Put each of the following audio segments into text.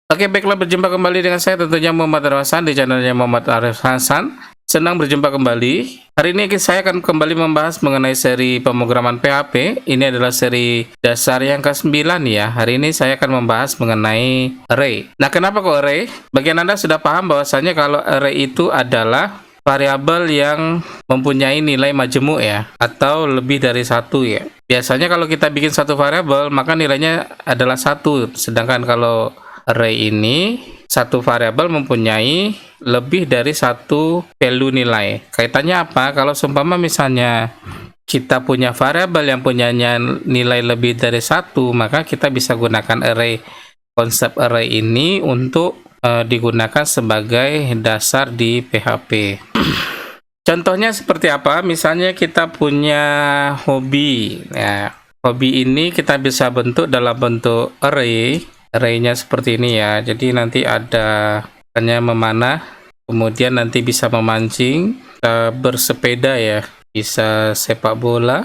Oke, baiklah, berjumpa kembali dengan saya tentunya Muhammad Arif Hasan di channelnya Muhammad Arif Hasan. Senang berjumpa kembali. Hari ini saya akan kembali membahas mengenai seri pemrograman PHP. Ini adalah seri dasar yang ke-9 ya. Hari ini saya akan membahas mengenai array. Nah, kenapa kok array? Bagian Anda sudah paham bahwasanya kalau array itu adalah variabel yang mempunyai nilai majemuk ya, atau lebih dari satu ya. Biasanya kalau kita bikin satu variabel, maka nilainya adalah satu. Sedangkan kalau array ini satu variabel mempunyai lebih dari satu value nilai. Kaitannya apa? Kalau seumpama misalnya kita punya variabel yang punya nilai lebih dari satu, maka kita bisa gunakan array. Konsep array ini untuk digunakan sebagai dasar di PHP. Contohnya seperti apa? Misalnya kita punya hobi. Ya, hobi ini kita bisa bentuk dalam bentuk array. Array-nya seperti ini ya. Jadi nanti ada hanya memanah, kemudian nanti bisa memancing, bersepeda ya, bisa sepak bola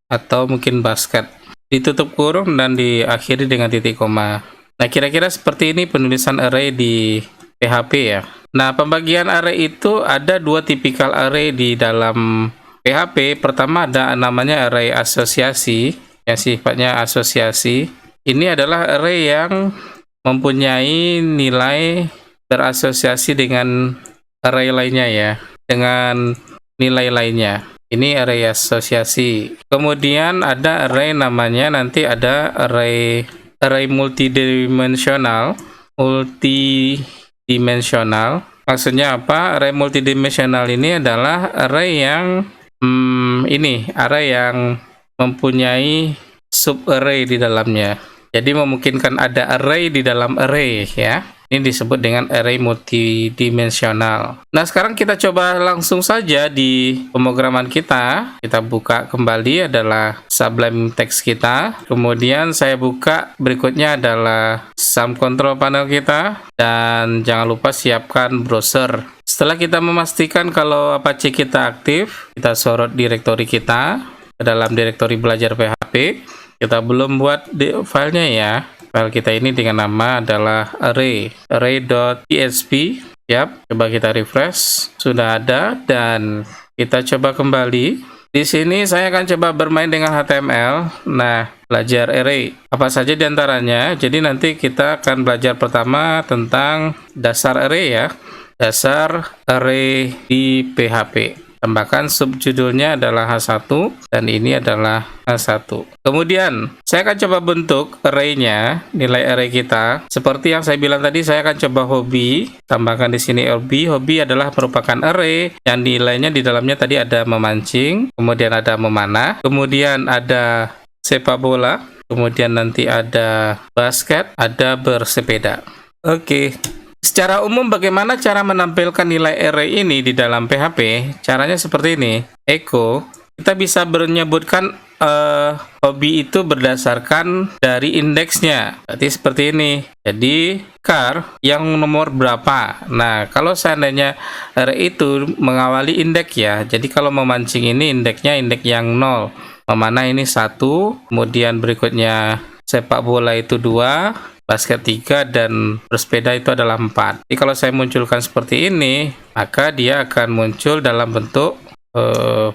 atau mungkin basket. Ditutup kurung dan diakhiri dengan titik koma. Nah, kira-kira seperti ini penulisan array di PHP ya. Nah, pembagian array itu ada dua tipikal array di dalam PHP. Pertama ada namanya array asosiasi, yang sifatnya asosiasi. Ini adalah array yang mempunyai nilai berasosiasi dengan array lainnya ya, dengan nilai lainnya. Ini array asosiasi. Kemudian ada array namanya, nanti ada array multidimensional. Maksudnya apa? Array multidimensional ini adalah array yang array yang mempunyai subarray di dalamnya. Jadi memungkinkan ada array di dalam array ya. Ini disebut dengan array multidimensional. Nah, sekarang kita coba langsung saja di pemrograman kita. Kita buka kembali adalah Sublime Text kita. Kemudian saya buka berikutnya adalah sum control panel kita. Dan jangan lupa siapkan browser. Setelah kita memastikan kalau Apache kita aktif, kita sorot direktori kita ke dalam direktori belajar PHP. Kita belum buat filenya ya. File kita ini dengan nama adalah array.php. Yap, coba kita refresh. Sudah ada dan kita coba kembali. Di sini saya akan coba bermain dengan HTML. Nah, belajar array. Apa saja diantaranya? Jadi nanti kita akan belajar pertama tentang dasar array ya. Dasar array di PHP. Tambahkan subjudulnya adalah H1 dan ini adalah H1. Kemudian saya akan coba bentuk array-nya, nilai array kita. Seperti yang saya bilang tadi, saya akan coba hobi. Tambahkan di sini hobi. Hobi adalah merupakan array yang nilainya di dalamnya tadi ada memancing, kemudian ada memanah, kemudian ada sepak bola, kemudian nanti ada basket, ada bersepeda. Oke. Secara umum bagaimana cara menampilkan nilai array ini di dalam PHP? Caranya seperti ini. Echo, kita bisa menyebutkan hobi itu berdasarkan dari indeksnya. Berarti seperti ini. Jadi car yang nomor berapa? Nah, kalau seandainya array itu mengawali indeks ya. Jadi kalau memancing ini indeksnya indeks yang 0. Memanah ini 1, kemudian berikutnya sepak bola itu 2, basket 3, dan bersepeda itu adalah 4. Jadi kalau saya munculkan seperti ini, maka dia akan muncul dalam bentuk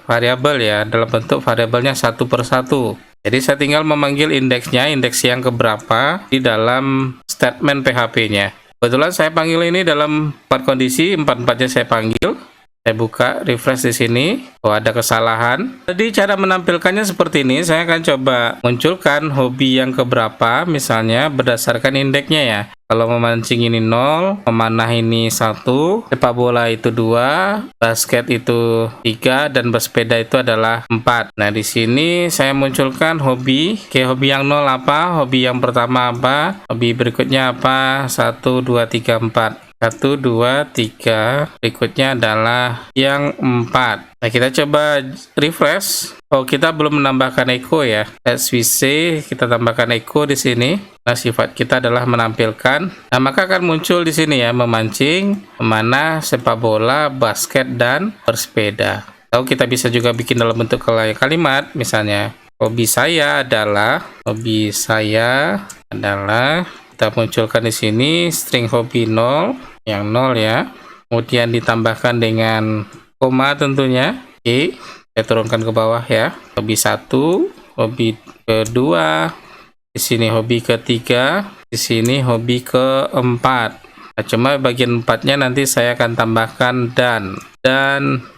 variabel ya, dalam bentuk variabelnya satu per satu. Jadi saya tinggal memanggil indeksnya, indeks yang keberapa di dalam statement PHP-nya. Kebetulan saya panggil ini dalam 4 kondisi, 4-4-nya saya panggil. Saya buka, refresh di sini. Oh, ada kesalahan. Jadi cara menampilkannya seperti ini. Saya akan coba munculkan hobi yang keberapa, misalnya berdasarkan indeksnya ya. Kalau memancing ini 0, memanah ini 1, sepak bola itu 2, basket itu 3, dan bersepeda itu adalah 4. Nah, di sini saya munculkan hobi. Oke, hobi yang 0 apa? Hobi yang pertama apa? Hobi berikutnya apa? 1, 2, 3, 4. 1, 2, 3. Berikutnya adalah yang 4. Nah, kita coba refresh. Oh, kita belum menambahkan echo ya. SVC, kita tambahkan echo di sini. Nah, sifat kita adalah menampilkan. Nah, maka akan muncul di sini ya, memancing, memanah, sepak bola, basket, dan bersepeda. Atau kita bisa juga bikin dalam bentuk kalimat, misalnya hobi saya adalah kita munculkan di sini string hobi 0, yang 0 ya. Kemudian ditambahkan dengan koma tentunya. Oke, saya turunkan ke bawah ya. Hobi 1, hobi kedua, di sini hobi ketiga, di sini hobi keempat. Nah, cuma bagian 4-nya nanti saya akan tambahkan dan.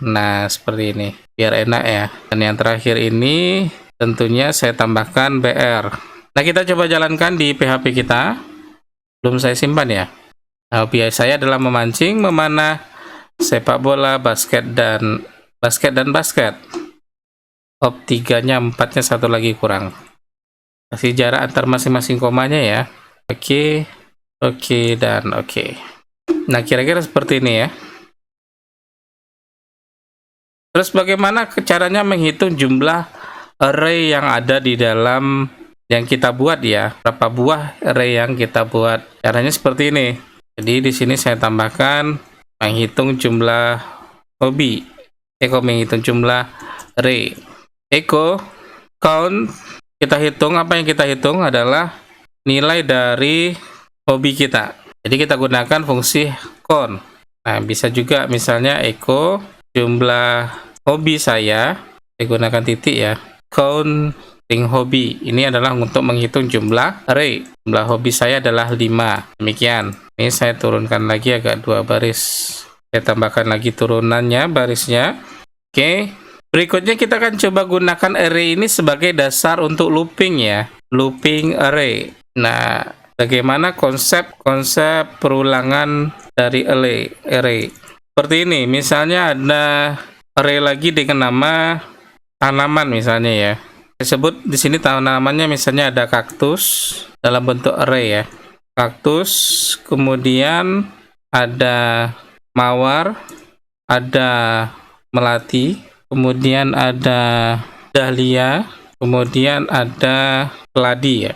Nah, seperti ini. Biar enak ya. Dan yang terakhir ini tentunya saya tambahkan BR. Nah, kita coba jalankan di PHP kita. Belum saya simpan ya. Nah, hobi saya adalah memancing, memanah, sepak bola, basket dan basket. Hop 3-nya, 4-nya satu lagi kurang. Kasih jarak antar masing-masing komanya ya. Oke, dan oke. Nah, kira-kira seperti ini ya. Terus bagaimana caranya menghitung jumlah array yang ada di dalam yang kita buat ya? Berapa buah array yang kita buat? Caranya seperti ini. Jadi di sini saya tambahkan menghitung jumlah hobi. Echo menghitung jumlah array. Echo count, kita hitung, apa yang kita hitung adalah nilai dari hobi kita. Jadi kita gunakan fungsi count. Nah, bisa juga misalnya echo jumlah hobi saya gunakan titik ya. Count hobi. Ini adalah untuk menghitung jumlah array. Jumlah hobi saya adalah 5. Demikian. Ini saya turunkan lagi agak 2 baris. Saya tambahkan lagi turunannya, barisnya. Oke. Berikutnya kita akan coba gunakan array ini sebagai dasar untuk looping ya. Looping array. Nah, bagaimana konsep perulangan dari array? Seperti ini. Misalnya ada array lagi dengan nama tanaman misalnya ya. Disebut di sini tanamannya misalnya ada kaktus dalam bentuk array ya. Kaktus, kemudian ada mawar, ada melati, kemudian ada dahlia, kemudian ada keladi ya.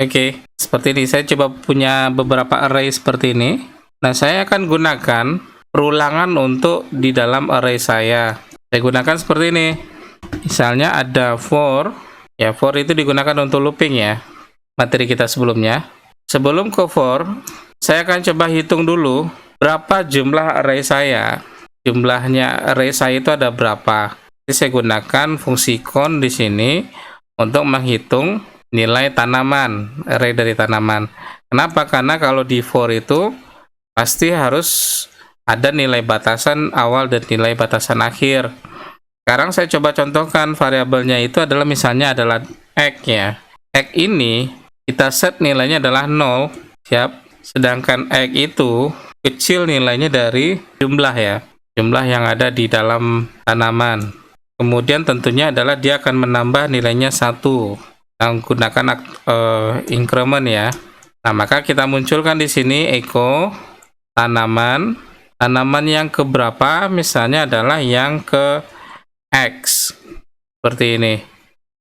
Oke, seperti ini. Saya coba punya beberapa array seperti ini. Nah, saya akan gunakan perulangan untuk di dalam array saya. Saya gunakan seperti ini. Misalnya ada for, ya for itu digunakan untuk looping ya. Materi kita sebelumnya. Sebelum ke for, saya akan coba hitung dulu berapa jumlah array saya. Jumlahnya array saya itu ada berapa. Jadi saya gunakan fungsi count di sini untuk menghitung nilai tanaman, array dari tanaman. Kenapa? Karena kalau di for itu pasti harus ada nilai batasan awal dan nilai batasan akhir. Sekarang saya coba contohkan variabelnya itu adalah misalnya adalah x ya. X ini kita set nilainya adalah 0, siap. Sedangkan x itu kecil nilainya dari jumlah ya. Jumlah yang ada di dalam tanaman. Kemudian tentunya adalah dia akan menambah nilainya 1. Menggunakan increment ya. Nah, maka kita munculkan di sini echo tanaman. Tanaman yang keberapa misalnya adalah yang ke X. Seperti ini.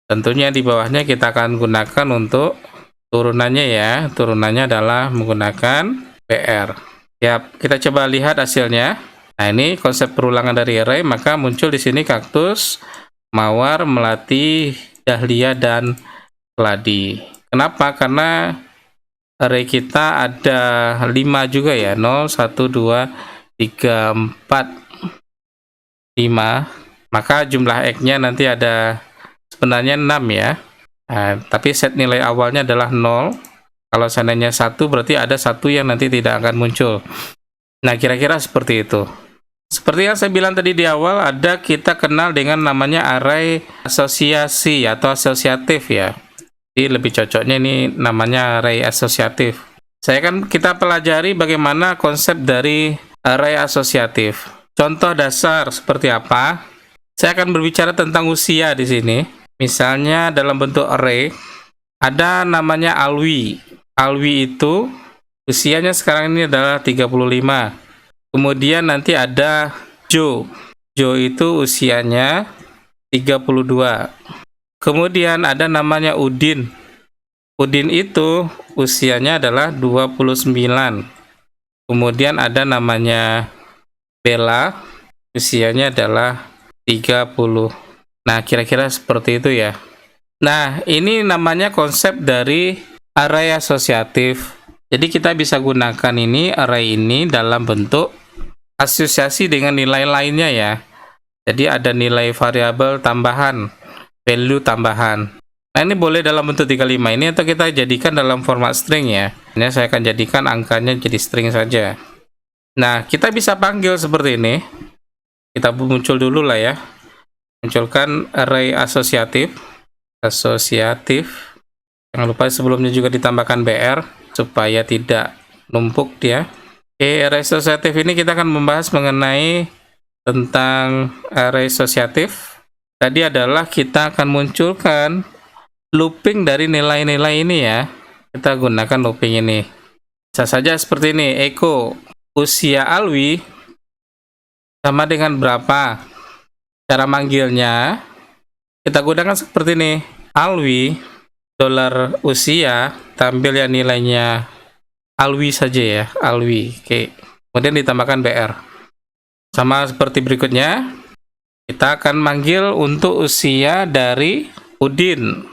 Tentunya di bawahnya kita akan gunakan untuk turunannya ya. Turunannya adalah menggunakan BR. Siap, kita coba lihat hasilnya. Nah, ini konsep perulangan dari array, maka muncul di sini kaktus, mawar, melati, dahlia, dan keladi. Kenapa? Karena array kita ada 5 juga ya. 0, 1, 2, 3, 4, 5. Maka jumlah X-nya nanti ada sebenarnya 6 ya. Nah, tapi set nilai awalnya adalah 0. Kalau seandainya 1 berarti ada 1 yang nanti tidak akan muncul. Nah, kira-kira seperti itu. Seperti yang saya bilang tadi di awal, ada kita kenal dengan namanya array asosiasi atau asosiatif ya. Jadi lebih cocoknya ini namanya array asosiatif. Kita pelajari bagaimana konsep dari array asosiatif. Contoh dasar seperti apa? Saya akan berbicara tentang usia di sini. Misalnya dalam bentuk array ada namanya Alwi. Alwi itu usianya sekarang ini adalah 35. Kemudian nanti ada Joe. Joe itu usianya 32. Kemudian ada namanya Udin. Udin itu usianya adalah 29. Kemudian ada namanya Bella. Usianya adalah 30. Nah, kira-kira seperti itu ya. Nah, ini namanya konsep dari array asosiatif. Jadi kita bisa gunakan ini array ini dalam bentuk asosiasi dengan nilai lainnya ya. Jadi ada nilai variabel tambahan, value tambahan. Nah, ini boleh dalam bentuk 35 ini atau kita jadikan dalam format string ya. Ini saya akan jadikan angkanya jadi string saja. Nah, kita bisa panggil seperti ini. Kita muncul dulu lah ya. Munculkan array asosiatif. Jangan lupa sebelumnya juga ditambahkan BR supaya tidak numpuk dia. Oke, array asosiatif ini kita akan membahas mengenai tentang array asosiatif. Tadi adalah kita akan munculkan looping dari nilai-nilai ini ya. Kita gunakan looping ini. Bisa saja seperti ini, echo usia Alwi sama dengan berapa. Cara manggilnya kita gunakan seperti ini, Alwi $usia, tampil ya nilainya Alwi saja ya, Alwi. Oke. Kemudian ditambahkan BR. Sama seperti berikutnya, kita akan manggil untuk usia dari Udin.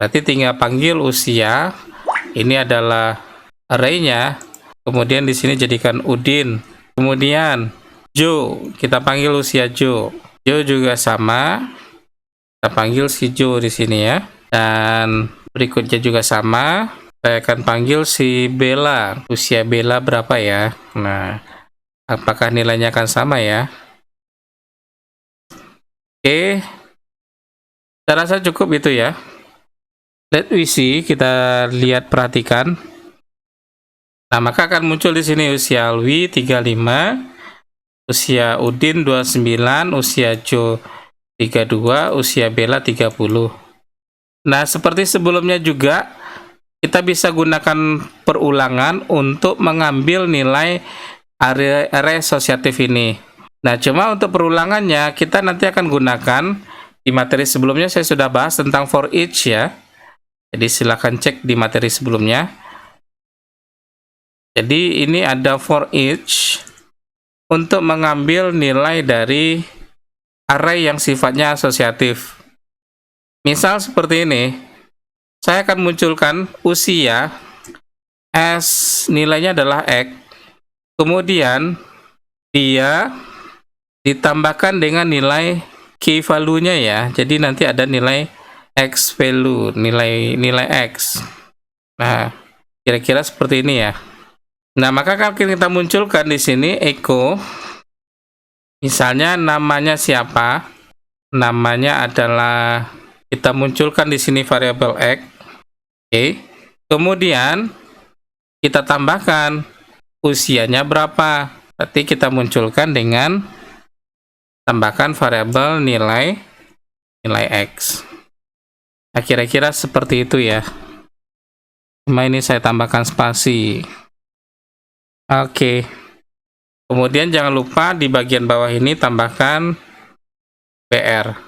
Berarti tinggal panggil usia. Ini adalah array-nya. Kemudian di sini jadikan Udin. Kemudian Joe, kita panggil usia Joe. Joe juga sama. Kita panggil si Joe di sini ya. Dan berikutnya juga sama. Saya akan panggil si Bella. Usia Bella berapa ya? Nah, apakah nilainya akan sama ya? Oke. Saya rasa cukup itu ya. Let we see, kita lihat perhatikan. Nah, maka akan muncul di sini usia Alwi 35, usia Udin 29, usia Joe 32, usia Bella 30. Nah, seperti sebelumnya juga kita bisa gunakan perulangan untuk mengambil nilai array asosiatif ini. Nah, cuma untuk perulangannya kita nanti akan gunakan di materi sebelumnya saya sudah bahas tentang for each ya. Jadi silakan cek di materi sebelumnya. Jadi ini ada for each untuk mengambil nilai dari array yang sifatnya asosiatif. Misal seperti ini. Saya akan munculkan usia as nilainya adalah X. Kemudian dia ditambahkan dengan nilai key value-nya ya. Jadi nanti ada nilai X value, nilai X. Nah, kira-kira seperti ini ya. Nah, maka kalau kita munculkan di sini echo, misalnya namanya siapa? Namanya adalah kita munculkan di sini variabel X. Oke. Kemudian kita tambahkan usianya berapa. Berarti kita munculkan dengan tambahkan variabel nilai X. Nah, kira-kira seperti itu ya. Cuma ini saya tambahkan spasi. Oke. Kemudian jangan lupa di bagian bawah ini tambahkan BR.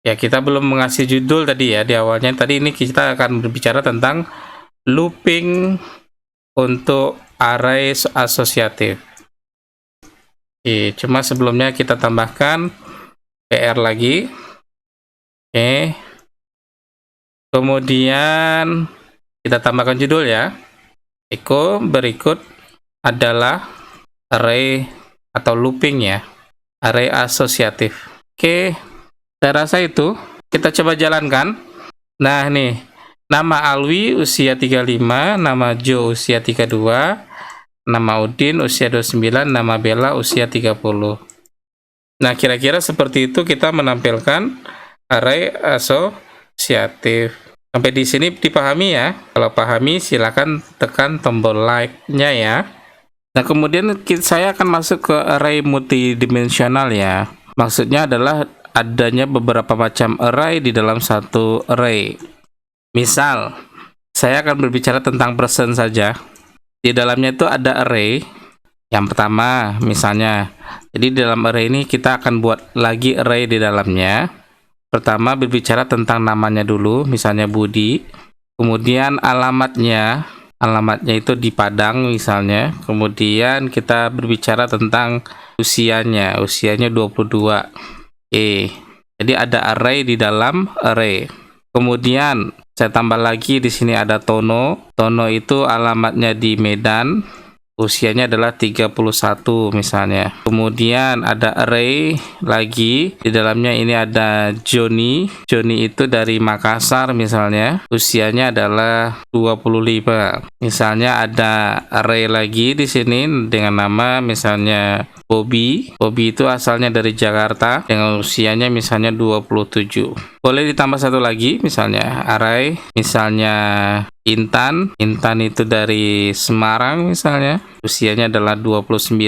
Ya, kita belum mengasih judul tadi ya di awalnya. Tadi ini kita akan berbicara tentang looping untuk array asosiatif. Oke, cuma sebelumnya kita tambahkan BR lagi. Oke. Kemudian kita tambahkan judul ya. Echo berikut adalah array atau looping ya. Array asosiatif. Oke. Saya rasa itu. Kita coba jalankan. Nah, nih. Nama Alwi usia 35, nama Joe usia 32, nama Udin usia 29, nama Bella usia 30. Nah, kira-kira seperti itu kita menampilkan array asosiatif. Sampai di sini dipahami ya. Kalau pahami silakan tekan tombol like-nya ya. Nah, kemudian saya akan masuk ke array multidimensional ya. Maksudnya adalah adanya beberapa macam array di dalam satu array. Misal, saya akan berbicara tentang person saja. Di dalamnya itu ada array. Yang pertama, misalnya. Jadi di dalam array ini kita akan buat lagi array di dalamnya. Pertama berbicara tentang namanya dulu, misalnya Budi. Kemudian alamatnya itu di Padang misalnya. Kemudian kita berbicara tentang usianya 22. Oke. Jadi ada array di dalam array. Kemudian Saya tambah lagi di sini ada Tono. Tono itu alamatnya di Medan. Usianya adalah 31 misalnya. Kemudian ada array lagi. Di dalamnya ini ada Joni. Joni itu dari Makassar misalnya. Usianya adalah 25. Misalnya ada array lagi di sini dengan nama misalnya Bobby. Bobby itu asalnya dari Jakarta dengan usianya misalnya 27. Boleh ditambah satu lagi misalnya array misalnya Intan. Intan itu dari Semarang misalnya. Usianya adalah 29.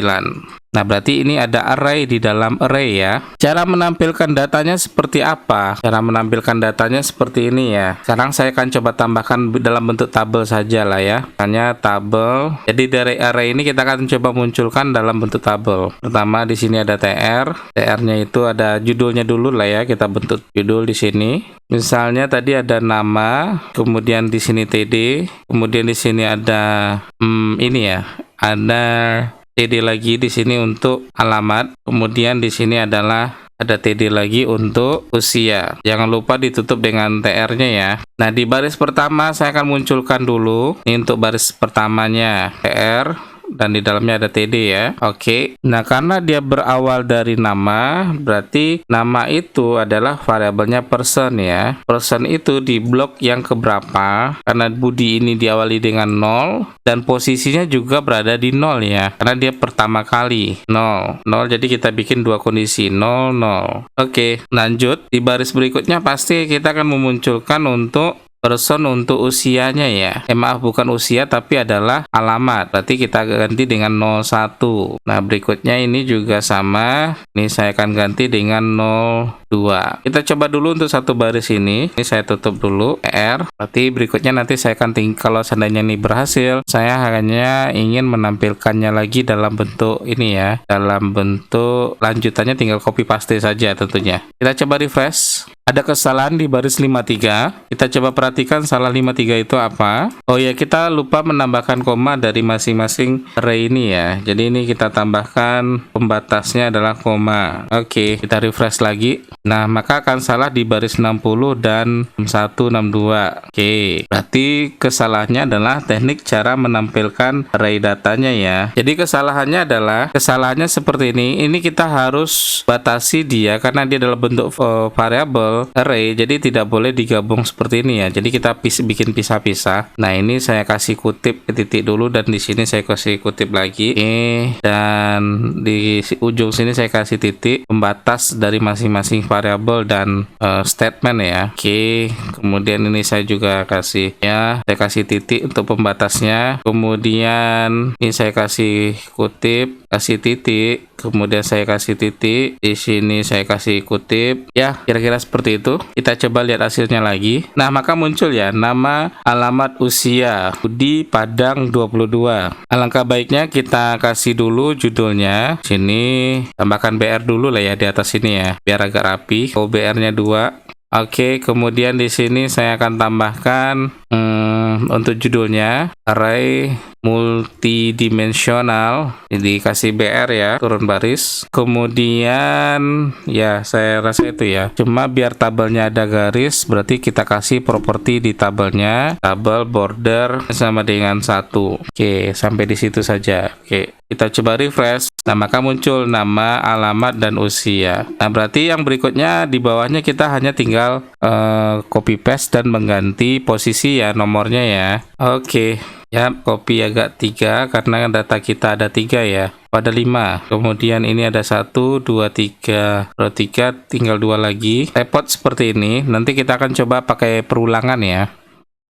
Nah, berarti ini ada array di dalam array ya. Cara menampilkan datanya seperti apa? Cara menampilkan datanya seperti ini ya. Sekarang saya akan coba tambahkan dalam bentuk tabel saja lah ya. Hanya tabel. Jadi dari array ini kita akan coba munculkan dalam bentuk tabel. Pertama di sini ada tr. Tr-nya itu ada judulnya dulu lah ya. Kita bentuk judul di sini. Misalnya tadi ada nama, kemudian di sini td, kemudian di sini ada ini ya. Ada TD lagi di sini untuk alamat, kemudian di sini adalah ada TD lagi untuk usia. Jangan lupa ditutup dengan TR-nya ya. Nah, di baris pertama saya akan munculkan dulu. Ini untuk baris pertamanya TR. Dan di dalamnya ada TD ya. Oke. Nah, karena dia berawal dari nama, berarti nama itu adalah variabelnya person ya. Person itu di blok yang keberapa? Karena Budi ini diawali dengan 0 dan posisinya juga berada di 0 ya. Karena dia pertama kali 0. 0 jadi kita bikin dua kondisi 0 0. Oke, lanjut. Di baris berikutnya pasti kita akan memunculkan untuk person untuk usianya ya. Maaf, bukan usia tapi adalah alamat. Berarti kita ganti dengan 01. Nah, berikutnya ini juga sama. Ini saya akan ganti dengan 02. Kita coba dulu untuk satu baris ini. Ini saya tutup dulu R. Berarti berikutnya nanti saya akan kalau seandainya ini berhasil, saya hanya ingin menampilkannya lagi dalam bentuk ini ya. Dalam bentuk lanjutannya tinggal copy paste saja tentunya. Kita coba refresh. Ada kesalahan di baris 53. Kita coba perhatikan salah 53 itu apa. Oh ya, kita lupa menambahkan koma dari masing-masing array ini ya. Jadi ini kita tambahkan pembatasnya adalah koma. Oke, kita refresh lagi. Nah, maka akan salah di baris 60 dan 6162. Oke, berarti kesalahannya adalah teknik cara menampilkan array datanya ya. Jadi kesalahannya seperti ini. Ini kita harus batasi dia karena dia dalam bentuk variabel array, jadi tidak boleh digabung seperti ini ya. Jadi kita bikin pisah-pisah. Nah, ini saya kasih kutip titik dulu dan di sini saya kasih kutip lagi. Dan di ujung sini saya kasih titik pembatas dari masing-masing variabel dan statement ya. Oke, kemudian ini saya juga kasih ya, saya kasih titik untuk pembatasnya. Kemudian ini saya kasih kutip, kasih titik, kemudian saya kasih titik. Di sini saya kasih kutip. Ya, kira-kira seperti itu. Kita coba lihat hasilnya lagi. Nah, maka muncul ya nama, alamat, usia Budi Padang 22. Alangkah baiknya kita kasih dulu judulnya. Sini tambahkan BR dulu lah ya di atas sini ya, biar agak rapi. Oh, BR-nya 2. Oke, kemudian di sini saya akan tambahkan untuk judulnya array multidimensional, dikasih BR ya, turun baris. Kemudian ya saya rasa itu ya, cuma biar tabelnya ada garis, berarti kita kasih properti di tabelnya, tabel border sama dengan 1. Oke, sampai di situ saja. Oke, kita coba refresh. Nah, maka muncul nama, alamat, dan usia. Nah, berarti yang berikutnya di bawahnya kita hanya tinggal copy paste dan mengganti posisi ya, nomornya ya. Oke. Ya, copy agak 3 karena data kita ada 3 ya. Pada 5. Kemudian ini ada 1, 2, 3. Kalau 3 tinggal 2 lagi. Repot seperti ini. Nanti kita akan coba pakai perulangan ya.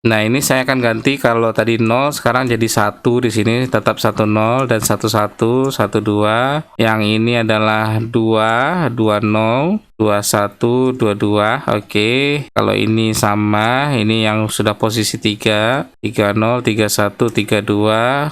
Nah, ini saya akan ganti kalau tadi 0 sekarang jadi 1 di sini, tetap 10 dan 11 12. Yang ini adalah 2 20 21 22. Oke. Kalau ini sama, ini yang sudah posisi 3 30 31 32.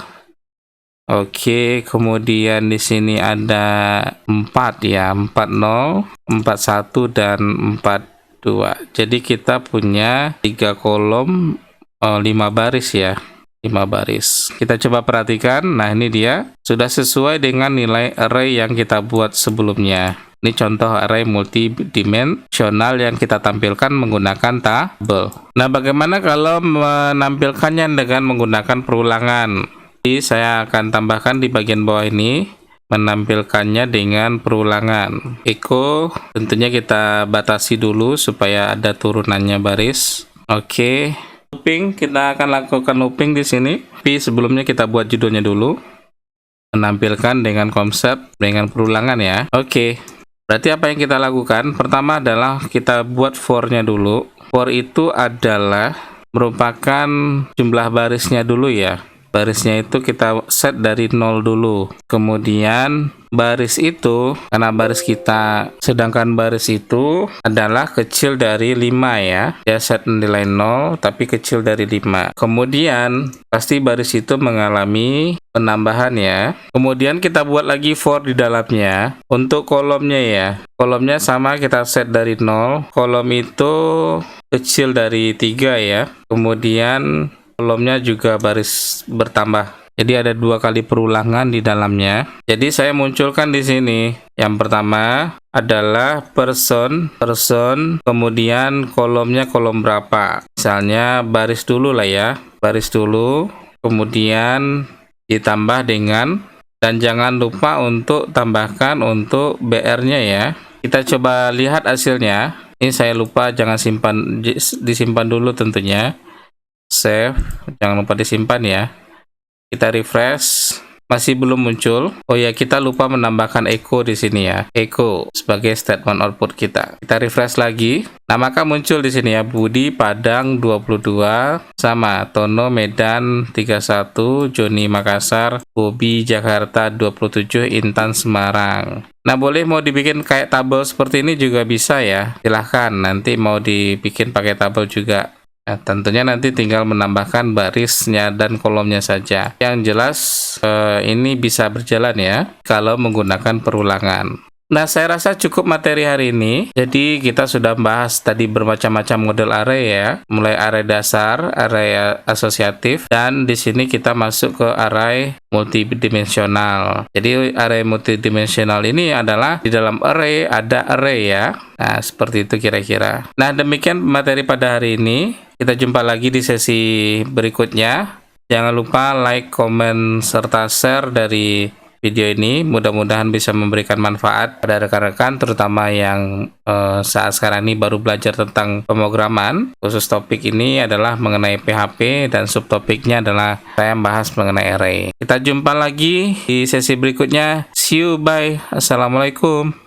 Oke, kemudian di sini ada 4 ya, 40 41 dan 42. Jadi kita punya 3 kolom 5 baris ya. 5 baris. Kita coba perhatikan. Nah, ini dia. Sudah sesuai dengan nilai array yang kita buat sebelumnya. Ini contoh array multidimensional yang kita tampilkan menggunakan tabel. Nah, bagaimana kalau menampilkannya dengan menggunakan perulangan? Jadi, saya akan tambahkan di bagian bawah ini, menampilkannya dengan perulangan. Echo tentunya kita batasi dulu supaya ada turunannya baris. Oke. Looping, kita akan lakukan looping di sini. Tapi sebelumnya kita buat judulnya dulu. Menampilkan dengan konsep dengan perulangan ya. Oke. Berarti apa yang kita lakukan? Pertama adalah kita buat for-nya dulu. For itu adalah merupakan jumlah barisnya dulu ya. Barisnya itu kita set dari 0 dulu. Kemudian baris itu, karena baris kita, sedangkan baris itu adalah kecil dari 5 ya. Dia set nilai 0 tapi kecil dari 5. Kemudian pasti baris itu mengalami penambahan ya. Kemudian kita buat lagi for di dalamnya. Untuk kolomnya ya. Kolomnya sama, kita set dari 0. Kolom itu kecil dari 3 ya. Kemudian kolomnya juga baris bertambah. Jadi ada 2 kali perulangan di dalamnya. Jadi saya munculkan di sini. Yang pertama adalah person, kemudian kolomnya kolom berapa. Misalnya baris dulu lah ya. Baris dulu, kemudian ditambah dengan, dan jangan lupa untuk tambahkan untuk BR-nya ya. Kita coba lihat hasilnya. Ini saya lupa, jangan disimpan dulu tentunya. Save, jangan lupa disimpan ya. Kita refresh, masih belum muncul. Oh ya, kita lupa menambahkan echo di sini ya. Echo sebagai statement output kita. Kita refresh lagi. Nah, maka muncul di sini ya, Budi Padang 22 sama Tono Medan 31, Joni Makassar, Bobi Jakarta 27, Intan Semarang. Nah, boleh mau dibikin kayak tabel seperti ini juga bisa ya. Silahkan, nanti mau dibikin pakai tabel juga. Nah, tentunya nanti tinggal menambahkan barisnya dan kolomnya saja. Yang jelas ini bisa berjalan ya kalau menggunakan perulangan. Nah, saya rasa cukup materi hari ini. Jadi kita sudah bahas tadi bermacam-macam model array ya, mulai array dasar, array asosiatif, dan di sini kita masuk ke array multidimensional. Jadi array multidimensional ini adalah di dalam array ada array ya. Nah, seperti itu kira-kira. Nah, demikian materi pada hari ini. Kita jumpa lagi di sesi berikutnya. Jangan lupa like, comment, serta share dari video ini. Mudah-mudahan bisa memberikan manfaat pada rekan-rekan, terutama yang saat sekarang ini baru belajar tentang pemrograman. Khusus topik ini adalah mengenai PHP dan subtopiknya adalah saya membahas mengenai array. Kita jumpa lagi di sesi berikutnya. See you, bye. Assalamualaikum.